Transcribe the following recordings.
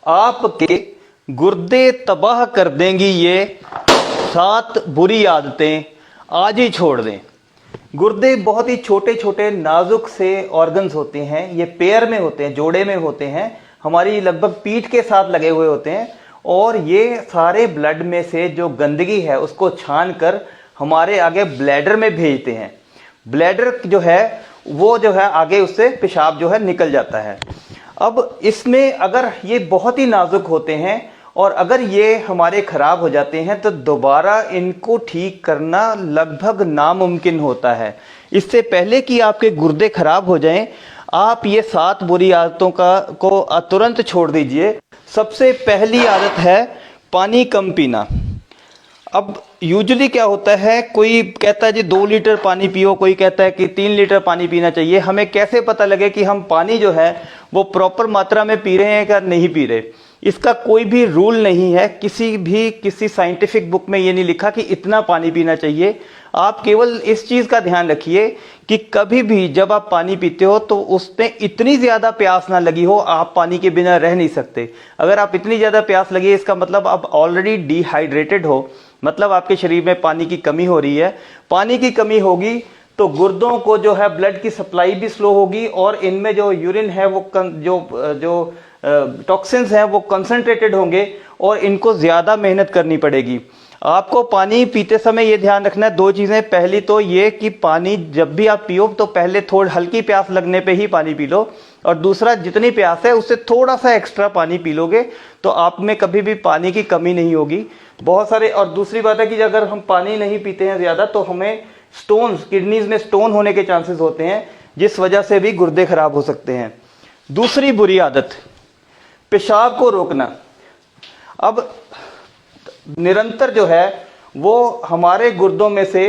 आपके गुर्दे तबाह कर देंगी ये 7 बुरी आदतें, आज ही छोड़ दें। गुर्दे बहुत ही छोटे छोटे नाजुक से ऑर्गन्स होते हैं, ये पेयर में होते हैं, जोड़े में होते हैं, हमारी लगभग पीठ के साथ लगे हुए होते हैं और ये सारे ब्लड में से जो गंदगी है उसको छान कर हमारे आगे ब्लैडर में भेजते हैं। ब्लैडर जो है वो जो है आगे उससे पेशाब जो है निकल जाता है। अब इसमें अगर ये बहुत ही नाजुक होते हैं और अगर ये हमारे खराब हो जाते हैं तो दोबारा इनको ठीक करना लगभग नामुमकिन होता है। इससे पहले कि आपके गुर्दे खराब हो जाएं, आप ये 7 बुरी आदतों को तुरंत छोड़ दीजिए। सबसे पहली आदत है पानी कम पीना। अब यूजुअली क्या होता है, कोई कहता है जी 2 लीटर पानी पियो, कोई कहता है कि 3 लीटर पानी पीना चाहिए। हमें कैसे पता लगे कि हम पानी जो है वो प्रॉपर मात्रा में पी रहे हैं या नहीं पी रहे? इसका कोई भी रूल नहीं है, किसी साइंटिफिक बुक में ये नहीं लिखा कि इतना पानी पीना चाहिए। आप केवल इस चीज़ का ध्यान रखिए कि कभी भी जब आप पानी पीते हो तो उसमें इतनी ज़्यादा प्यास ना लगी हो, आप पानी के बिना रह नहीं सकते। अगर आप इतनी ज़्यादा प्यास लगी है इसका मतलब आप ऑलरेडी डिहाइड्रेटेड हो, मतलब आपके शरीर में पानी की कमी हो रही है। पानी की कमी होगी तो गुर्दों को जो है ब्लड की सप्लाई भी स्लो होगी और इनमें जो यूरिन है वो जो टॉक्सिन्स हैं वो कंसंट्रेटेड होंगे और इनको ज़्यादा मेहनत करनी पड़ेगी। आपको पानी पीते समय ये ध्यान रखना है 2 चीज़ें। पहली तो ये कि पानी जब भी आप पियो तो पहले थोड़ी हल्की प्यास लगने पे ही पानी पी लो, और दूसरा जितनी प्यास है उससे थोड़ा सा एक्स्ट्रा पानी पी लोगे तो आप में कभी भी पानी की कमी नहीं होगी। बहुत सारे, और दूसरी बात है कि अगर हम पानी नहीं पीते हैं ज़्यादा तो हमें स्टोन्स, किडनीज में स्टोन होने के चांसेस होते हैं, जिस वजह से भी गुर्दे खराब हो सकते हैं। दूसरी बुरी आदत, पेशाब को रोकना। अब निरंतर जो है वो हमारे गुर्दों में से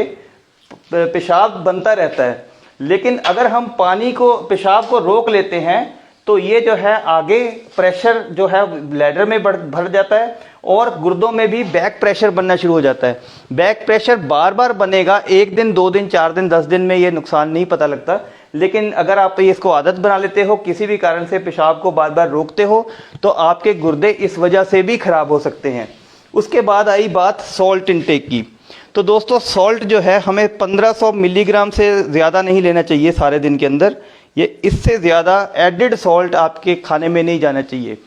पेशाब बनता रहता है, लेकिन अगर हम पेशाब को रोक लेते हैं तो ये जो है आगे प्रेशर जो है ब्लैडर में भर जाता है और गुर्दों में भी बैक प्रेशर बनना शुरू हो जाता है। बैक प्रेशर बार बार बनेगा, 1 दिन 2 दिन 4 दिन 10 दिन में ये नुकसान नहीं पता लगता, लेकिन अगर आप इसको आदत बना लेते हो, किसी भी कारण से पेशाब को बार बार रोकते हो तो आपके गुर्दे इस वजह से भी खराब हो सकते हैं। उसके बाद आई बात सॉल्ट इंटेक की। तो दोस्तों सॉल्ट जो है हमें 1500 मिलीग्राम से ज़्यादा नहीं लेना चाहिए सारे दिन के अंदर। ये इससे ज़्यादा एडिड सॉल्ट आपके खाने में नहीं जाना चाहिए।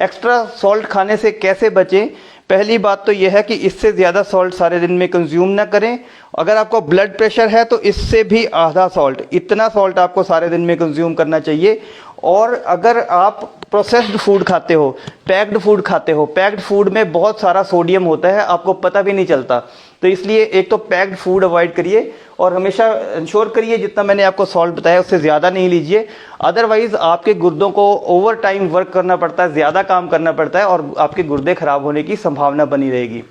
एक्स्ट्रा सॉल्ट खाने से कैसे बचें? पहली बात तो यह है कि इससे ज़्यादा सॉल्ट सारे दिन में कंज्यूम ना करें। अगर आपको ब्लड प्रेशर है तो इससे भी आधा सॉल्ट, इतना सॉल्ट आपको सारे दिन में कंज्यूम करना चाहिए। और अगर आप प्रोसेस्ड फूड खाते हो, पैक्ड फूड खाते हो, पैक्ड फूड में बहुत सारा सोडियम होता है, आपको पता भी नहीं चलता। तो इसलिए एक तो पैक्ड फूड अवॉइड करिए और हमेशा इंश्योर करिए जितना मैंने आपको सॉल्ट बताया उससे ज़्यादा नहीं लीजिए। अदरवाइज़ आपके गुर्दों को ओवर टाइम वर्क करना पड़ता है, ज़्यादा काम करना पड़ता है और आपके गुर्दे खराब होने की संभावना बनी रहेगी।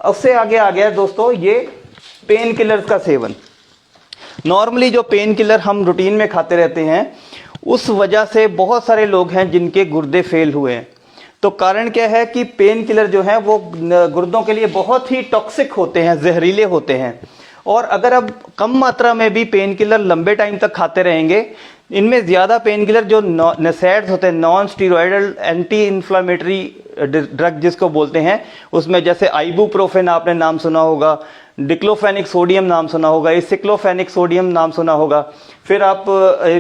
उससे आगे आ गया दोस्तों ये पेन किलर्स का सेवन। नॉर्मली जो पेन किलर हम रूटीन में खाते रहते हैं उस वजह से बहुत सारे लोग हैं जिनके गुर्दे फेल हुए हैं। तो कारण क्या है कि पेन किलर जो हैं वो गुर्दों के लिए बहुत ही टॉक्सिक होते हैं, जहरीले होते हैं। और अगर आप कम मात्रा में भी पेन किलर लंबे टाइम तक खाते रहेंगे, इनमें ज़्यादा पेन किलर जो NSAIDs होते हैं, non steroidal anti inflammatory drug जिसको बोलते हैं, उसमें जैसे आइबुप्रोफेन आपने नाम सुना होगा, डिक्लोफेनिक सोडियम नाम सुना होगा, सिक्लोफेनिक सोडियम नाम सुना होगा, फिर आप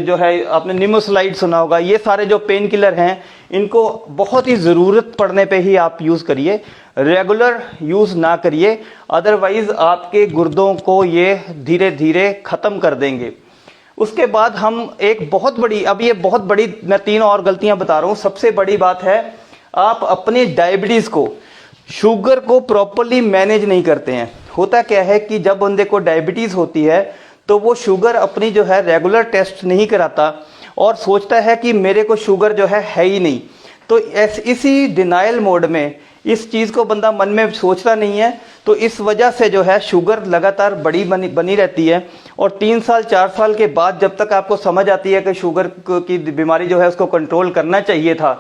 जो है आपने निमोसलाइड सुना होगा। ये सारे जो पेन किलर हैं इनको बहुत ही ज़रूरत पड़ने पे ही आप यूज़ करिए, रेगुलर यूज़ ना करिए, अदरवाइज़ आपके गुर्दों को ये धीरे धीरे ख़त्म कर देंगे। उसके बाद हम एक बहुत बड़ी, अब ये बहुत बड़ी, मैं 3 और गलतियां बता रहा हूँ। सबसे बड़ी बात है आप अपनी डायबिटीज़ को, शुगर को प्रॉपरली मैनेज नहीं करते हैं। होता क्या है कि जब बंदे को डायबिटीज़ होती है तो वो शुगर अपनी जो है रेगुलर टेस्ट नहीं कराता और सोचता है कि मेरे को शुगर जो है ही नहीं। तो इसी डिनाइल मोड में इस चीज़ को बंदा मन में सोचता नहीं है, तो इस वजह से जो है शुगर लगातार बनी रहती है। और 3 साल 4 साल के बाद जब तक आपको समझ आती है कि शुगर की बीमारी जो है उसको कंट्रोल करना चाहिए था,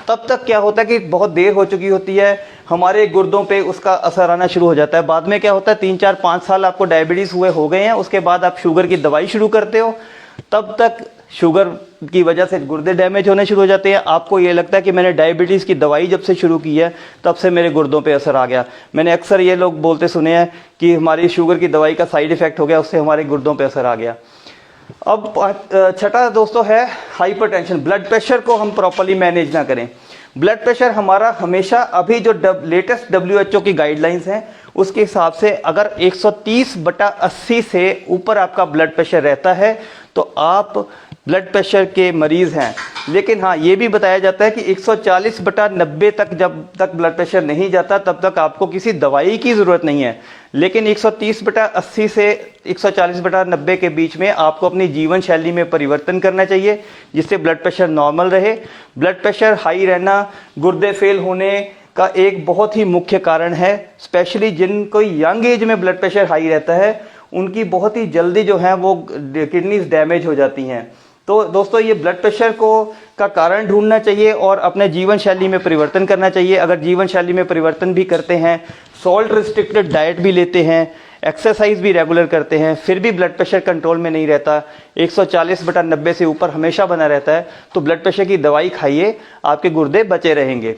तब तक क्या होता है कि बहुत देर हो चुकी होती है, हमारे गुर्दों पे उसका असर आना शुरू हो जाता है। बाद में क्या होता है 3 4 5 साल आपको डायबिटीज़ हो गए हैं, उसके बाद आप शुगर की दवाई शुरू करते हो, तब तक शुगर की वजह से गुर्दे डैमेज होने शुरू हो जाते हैं। आपको ये लगता है कि मैंने डायबिटीज़ की दवाई जब से शुरू की है तब से मेरे गुर्दों पे असर आ गया। मैंने अक्सर ये लोग बोलते सुने हैं कि हमारी शुगर की दवाई का साइड इफ़ेक्ट हो गया, उससे हमारे गुर्दों पे असर आ गया। अब छठा दोस्तों है हाइपरटेंशन। ब्लड प्रेशर को हम प्रॉपर्ली मैनेज ना करें। ब्लड प्रेशर हमारा हमेशा, अभी जो लेटेस्ट WHO की गाइडलाइंस हैं उसके हिसाब से अगर 130/80 से ऊपर आपका ब्लड प्रेशर रहता है तो आप ब्लड प्रेशर के मरीज हैं। लेकिन हाँ, ये भी बताया जाता है कि 140/90 तक जब तक ब्लड प्रेशर नहीं जाता तब तक आपको किसी दवाई की ज़रूरत नहीं है। लेकिन 130/80 से 140/90 के बीच में आपको अपनी जीवन शैली में परिवर्तन करना चाहिए, जिससे ब्लड प्रेशर नॉर्मल रहे। ब्लड प्रेशर हाई रहना गुर्दे फेल होने का एक बहुत ही मुख्य कारण है। स्पेशली जिनको यंग एज में ब्लड प्रेशर हाई रहता है उनकी बहुत ही जल्दी जो है वो किडनीज डैमेज हो जाती हैं। तो दोस्तों, ये ब्लड प्रेशर का कारण ढूंढना चाहिए और अपने जीवन शैली में परिवर्तन करना चाहिए। अगर जीवन शैली में परिवर्तन भी करते हैं, सॉल्ट रिस्ट्रिक्टेड डाइट भी लेते हैं, एक्सरसाइज भी रेगुलर करते हैं, फिर भी ब्लड प्रेशर कंट्रोल में नहीं रहता, 140/90 से ऊपर हमेशा बना रहता है, तो ब्लड प्रेशर की दवाई खाइए, आपके गुर्दे बचे रहेंगे।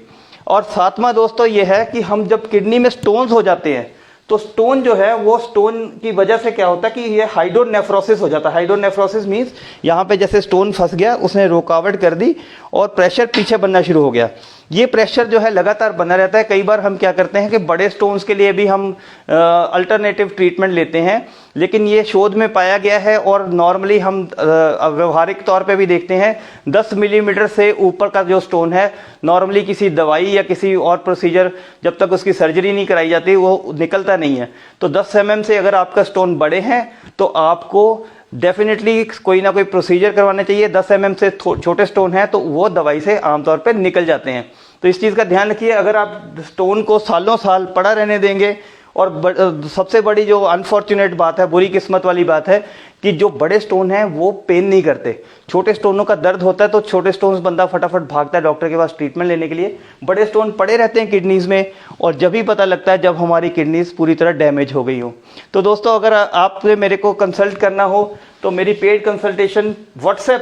और सातवां दोस्तों ये है कि हम जब किडनी में स्टोन्स हो जाते हैं तो स्टोन जो है वो स्टोन की वजह से क्या होता है कि ये हाइड्रोनेफ्रोसिस हो जाता है। हाइड्रोनेफ्रोसिस मींस यहाँ पे जैसे स्टोन फंस गया, उसने रुकावट कर दी और प्रेशर पीछे बनना शुरू हो गया। ये प्रेशर जो है लगातार बना रहता है। कई बार हम क्या करते हैं कि बड़े स्टोन्स के लिए भी हम अल्टरनेटिव ट्रीटमेंट लेते हैं, लेकिन ये शोध में पाया गया है और नॉर्मली हम व्यवहारिक तौर पे भी देखते हैं 10 मिलीमीटर से ऊपर का जो स्टोन है, नॉर्मली किसी दवाई या किसी और प्रोसीजर जब तक उसकी सर्जरी नहीं कराई जाती वो निकलता नहीं है। तो 10 mm से अगर आपका स्टोन बड़े हैं तो आपको डेफिनेटली कोई ना कोई प्रोसीजर करवाना चाहिए। 10 mm से छोटे स्टोन है तो वो दवाई से आमतौर पे निकल जाते हैं। तो इस चीज़ का ध्यान रखिए। अगर आप स्टोन को सालों साल पड़ा रहने देंगे, और सबसे बड़ी जो अनफॉर्चुनेट बात है, बुरी किस्मत वाली बात है कि जो बड़े स्टोन हैं वो पेन नहीं करते। छोटे स्टोनों का दर्द होता है तो छोटे स्टोन्स बंदा फटाफट भागता है डॉक्टर के पास ट्रीटमेंट लेने के लिए। बड़े स्टोन पड़े रहते हैं किडनीज में और जब ही पता लगता है जब हमारी किडनीज पूरी तरह डैमेज हो गई हो। तो दोस्तों, अगर आपसे मेरे को कंसल्ट करना हो तो मेरी पेड कंसल्टेशन व्हाट्सएप